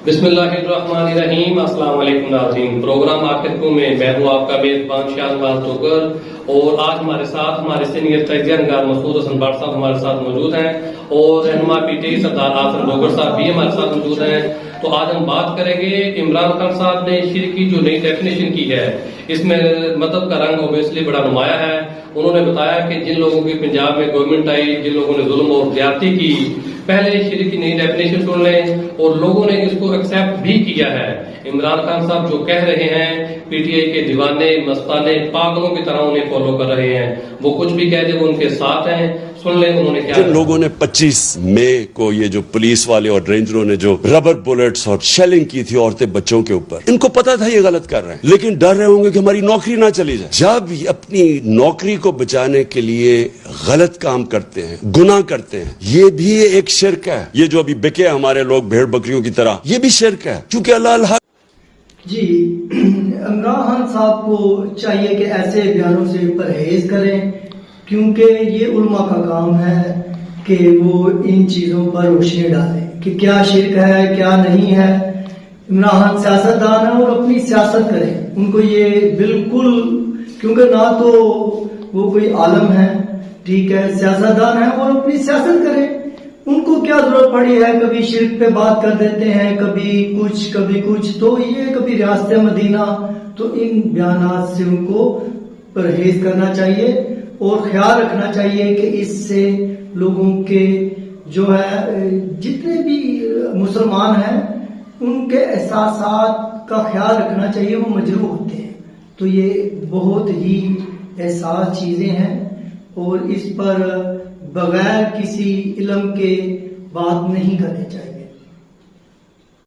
بسم اللہ الرحمن الرحیم۔ السلام علیکم ناظرین، پروگرام آخر کو میں ہوں آپ کا میزبان شاہنواز ٹوکر، اور آج ہمارے ساتھ ہمارے سینئر تجزیہ نگار مسعود حسن بٹ صاحب ہمارے ساتھ موجود ہیں، اور رہنما پی ٹی آئی سردار آصف ڈوگر صاحب بھی ہمارے ساتھ موجود ہیں۔ تو آج ہم بات کریں گے عمران خان صاحب نے شرک کی جو نئی ڈیفینیشن کی ہے، اس میں مذہب کا رنگ اوبیسلی بڑا نمایاں ہے۔ انہوں نے بتایا کہ جن لوگوں کی پنجاب میں گورنمنٹ آئی، جن لوگوں نے ظلم اور زیادتی کی، پہلے شرک کی نئی ڈیفینیشن سن لیں، اور لوگوں نے اس کو ایکسیپٹ بھی کیا ہے۔ عمران خان صاحب جو کہہ رہے ہیں، پی ٹی آئی کے دیوانے مستانے پاگلوں کی طرح انہیں فالو کر رہے ہیں، وہ کچھ بھی کہہ دے وہ ان کے ساتھ ہیں۔ سن لیں انہوں نے کیا جن لوگوں نے 25 مئی کو یہ جو پولیس والے اور رینجروں نے جو ربر بلٹس اور شیلنگ کی تھی عورتیں بچوں کے اوپر، ان کو پتا تھا یہ غلط کر رہے ہیں، لیکن ڈر رہے ہوں گے کہ ہماری نوکری نہ چلی جائے۔ جب اپنی نوکری کو بچانے کے لیے غلط کام کرتے ہیں، گناہ کرتے ہیں، یہ بھی ایک شرک ہے۔ یہ جو ابھی بکے ہمارے لوگ بھیڑ بکریوں کی طرح، یہ بھی شرک ہے، کیونکہ اللہ الحق۔ جی، عمران خان صاحب کو چاہیے کہ ایسے بیانوں سے پرہیز کریں، کیونکہ یہ علماء کا کام ہے کہ وہ ان چیزوں پر روشنی ڈالیں کہ کیا شرک ہے کیا نہیں ہے۔ عمران خان سیاستدان ہیں اور اپنی سیاست کریں، ان کو یہ بالکل، کیونکہ نہ تو وہ کوئی عالم ہے، ٹھیک ہے، سیاستدان ہیں اور اپنی سیاست کریں۔ ان کو کیا ضرورت پڑی ہے، کبھی شرک پہ بات کر دیتے ہیں، کبھی کچھ، تو یہ کبھی ریاست مدینہ، تو ان بیانات سے ان کو پرہیز کرنا چاہیے اور خیال رکھنا چاہیے کہ اس سے لوگوں کے جو ہے جتنے بھی مسلمان ہیں ان کے احساسات کا خیال رکھنا چاہیے، وہ مجروح ہوتے ہیں۔ تو یہ بہت ہی حساس چیزیں ہیں اور اس پر بغیر کسی علم کے بات نہیں کرنی چاہیے۔